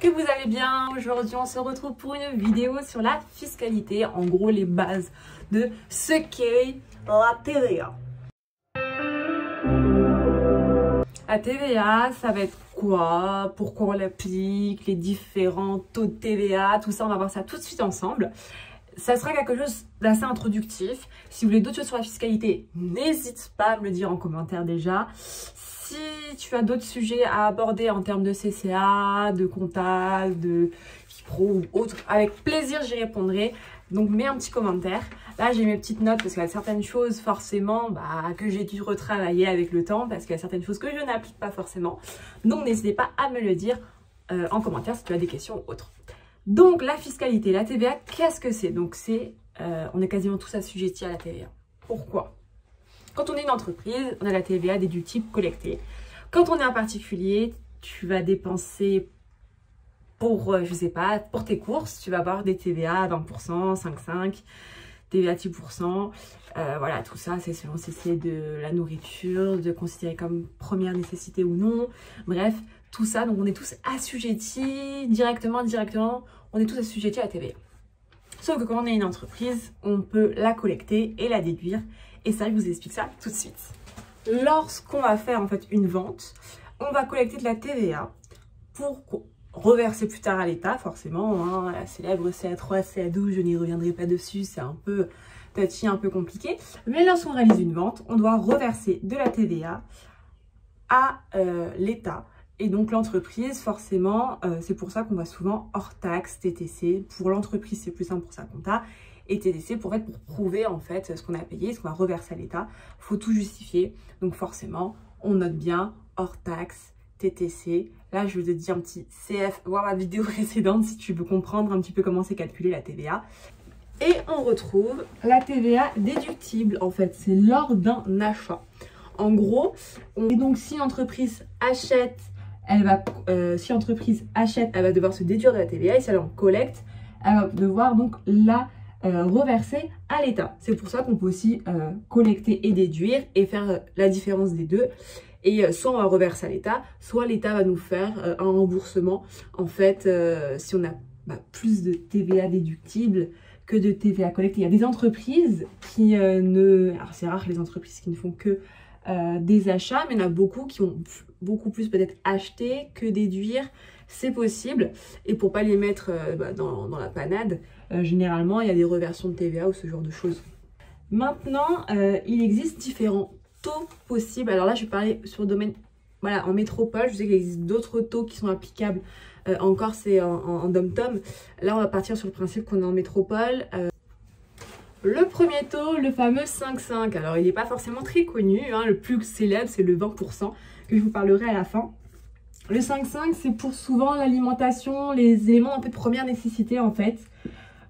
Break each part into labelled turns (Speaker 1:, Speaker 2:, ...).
Speaker 1: que vous allez bien. Aujourd'hui, on se retrouve pour une vidéo sur la fiscalité. En gros, les bases de ce qu'est la TVA. La TVA, ça va être quoi? Pourquoi on l'applique? Les différents taux de TVA, tout ça, on va voir ça tout de suite ensemble. Ça sera quelque chose d'assez introductif. Si vous voulez d'autres choses sur la fiscalité, n'hésite pas à me le dire en commentaire déjà. Si tu as d'autres sujets à aborder en termes de CCA, de compta, de FIPRO ou autre, avec plaisir j'y répondrai. Donc mets un petit commentaire. Là j'ai mes petites notes parce qu'il y a certaines choses forcément que j'ai dû retravailler avec le temps parce qu'il y a certaines choses que je n'applique pas forcément. Donc n'hésitez pas à me le dire en commentaire si tu as des questions ou autres. Donc la fiscalité, la TVA, qu'est-ce que c'est? Donc on est quasiment tous assujettis à la TVA. Pourquoi? Quand on est une entreprise, on a la TVA déductible collectée. Quand on est un particulier, tu vas dépenser pour, je sais pas, pour tes courses, tu vas avoir des TVA à 20%, 5,5%, TVA 10%. Voilà, tout ça, c'est selon si c'est de la nourriture, de considérer comme première nécessité ou non. Bref, tout ça, donc on est tous assujettis directement, on est tous assujettis à la TVA. Sauf que quand on est une entreprise, on peut la collecter et la déduire. Et ça, je vous explique ça tout de suite. Lorsqu'on va faire en fait une vente, on va collecter de la TVA pour reverser plus tard à l'État, forcément. Hein, la célèbre CA3, CA12, je n'y reviendrai pas dessus, c'est un peu touchy, un peu compliqué. Mais lorsqu'on réalise une vente, on doit reverser de la TVA à l'État. Et donc l'entreprise, forcément, c'est pour ça qu'on va souvent hors taxe, TTC. Pour l'entreprise, c'est plus simple pour sa compta. Et TTC pour prouver en fait ce qu'on a payé, ce qu'on va reverser à l'État. Il faut tout justifier. Donc forcément, on note bien hors taxe, TTC. Là, je vous ai dit un petit CF, voir ma vidéo précédente si tu veux comprendre un petit peu comment c'est calculé la TVA. Et on retrouve la TVA déductible. En fait, c'est lors d'un achat. En gros, et donc si l'entreprise achète, elle va devoir se déduire de la TVA. Et si elle en collecte, elle va devoir donc la reverser à l'État. C'est pour ça qu'on peut aussi collecter et déduire et faire la différence des deux. Et soit on va reverser à l'État, soit l'État va nous faire un remboursement. En fait, si on a plus de TVA déductible que de TVA collectée. Il y a des entreprises qui alors c'est rare les entreprises qui ne font que des achats, mais il y en a beaucoup qui ont beaucoup plus peut-être acheté que déduire. C'est possible. Et pour pas les mettre dans la panade, généralement, il y a des reversions de TVA ou ce genre de choses. Maintenant, il existe différents taux possibles. Alors là, je vais parler sur le domaine, en métropole. Je sais qu'il existe d'autres taux qui sont applicables. Encore, c'est en dom-tom. Là, on va partir sur le principe qu'on est en métropole. Le premier taux, le fameux 5,5. Alors, il n'est pas forcément très connu. Hein. Le plus célèbre, c'est le 20% que je vous parlerai à la fin. Le 5,5, c'est pour souvent l'alimentation, les éléments un peu de première nécessité en fait.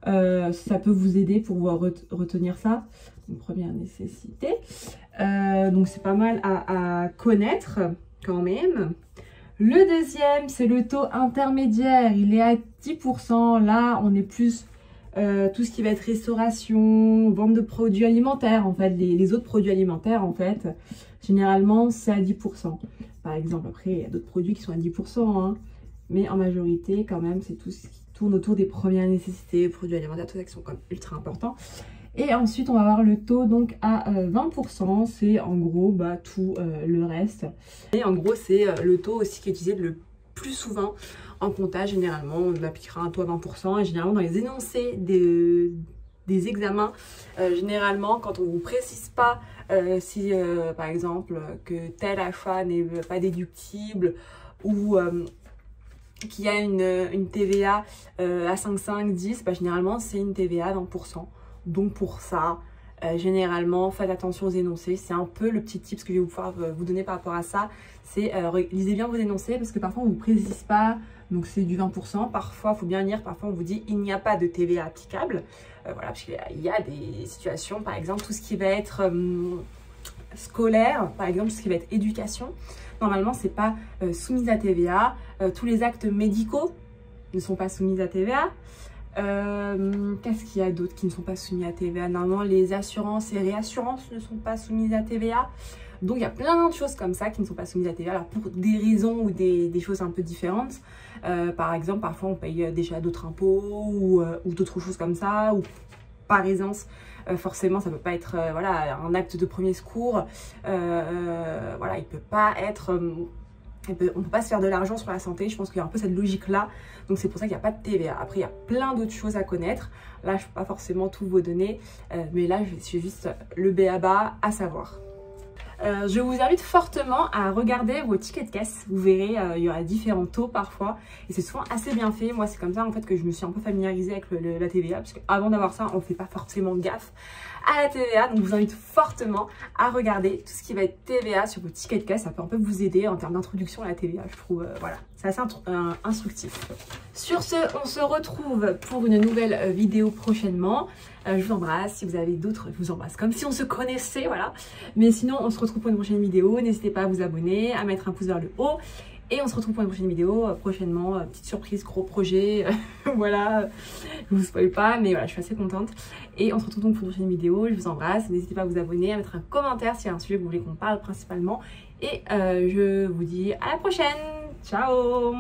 Speaker 1: Ça peut vous aider pour vous retenir ça. Donc, première nécessité. Donc c'est pas mal à connaître quand même. Le deuxième, c'est le taux intermédiaire. Il est à 10%. Là, on est plus tout ce qui va être restauration, vente de produits alimentaires. En fait, les autres produits alimentaires, en fait, généralement, c'est à 10%. Par exemple, après, il y a d'autres produits qui sont à 10%, hein, mais en majorité, quand même, c'est tout ce qui tourne autour des premières nécessités, produits alimentaires, tout ça qui sont quand même ultra importants. Et ensuite, on va avoir le taux donc à 20%, c'est en gros tout le reste. Et en gros, c'est le taux aussi qui est utilisé le plus souvent en compta. Généralement, on appliquera un taux à 20%, et généralement, dans les énoncés des examens, généralement, quand on ne vous précise pas si, par exemple, que tel achat n'est pas déductible ou qu'il y a une TVA à 5,5, 10, généralement, c'est une TVA à 20%. Donc, pour ça, généralement, faites attention aux énoncés. C'est un peu le petit tips que je vais pouvoir vous donner par rapport à ça. C'est lisez bien vos énoncés parce que parfois, on ne vous précise pas. Donc, c'est du 20%. Parfois, il faut bien lire. Parfois, on vous dit il n'y a pas de TVA applicable. Voilà, parce qu'il y a des situations, par exemple, tout ce qui va être scolaire, par exemple, tout ce qui va être éducation. Normalement, ce n'est pas soumis à TVA. Tous les actes médicaux ne sont pas soumis à TVA. Qu'est-ce qu'il y a d'autre qui ne sont pas soumis à TVA? Normalement, les assurances et réassurances ne sont pas soumises à TVA. Donc il y a plein de choses comme ça qui ne sont pas soumises à la TVA, alors pour des raisons ou des choses un peu différentes. Par exemple, parfois on paye déjà d'autres impôts ou d'autres choses comme ça, ou par aisance. Forcément, ça peut pas être voilà, un acte de premier secours. Voilà, il peut pas être... on peut pas se faire de l'argent sur la santé. Je pense qu'il y a un peu cette logique-là. Donc c'est pour ça qu'il n'y a pas de TVA. Après, il y a plein d'autres choses à connaître. Là, je ne peux pas forcément tout vous donner. Mais là, c'est juste le b.a.-ba à savoir. Je vous invite fortement à regarder vos tickets de caisse. Vous verrez, il y aura différents taux parfois. Et c'est souvent assez bien fait. Moi, c'est comme ça en fait que je me suis un peu familiarisée avec la TVA. Parce qu'avant d'avoir ça, on ne fait pas forcément gaffe à la TVA. Donc, je vous invite fortement à regarder tout ce qui va être TVA sur vos tickets de caisse. Ça peut un peu vous aider en termes d'introduction à la TVA, je trouve. Voilà, c'est assez instructif. Sur ce, on se retrouve pour une nouvelle vidéo prochainement. Je vous embrasse. Si vous avez d'autres, je vous embrasse comme si on se connaissait, voilà. Mais sinon, on se retrouve pour une prochaine vidéo. N'hésitez pas à vous abonner, à mettre un pouce vers le haut. Et on se retrouve pour une prochaine vidéo prochainement. Petite surprise, gros projet. Voilà, je vous spoil pas, mais voilà, je suis assez contente. Et on se retrouve donc pour une prochaine vidéo. Je vous embrasse. N'hésitez pas à vous abonner, à mettre un commentaire s'il y a un sujet que vous voulez qu'on parle principalement. Et je vous dis à la prochaine. Ciao!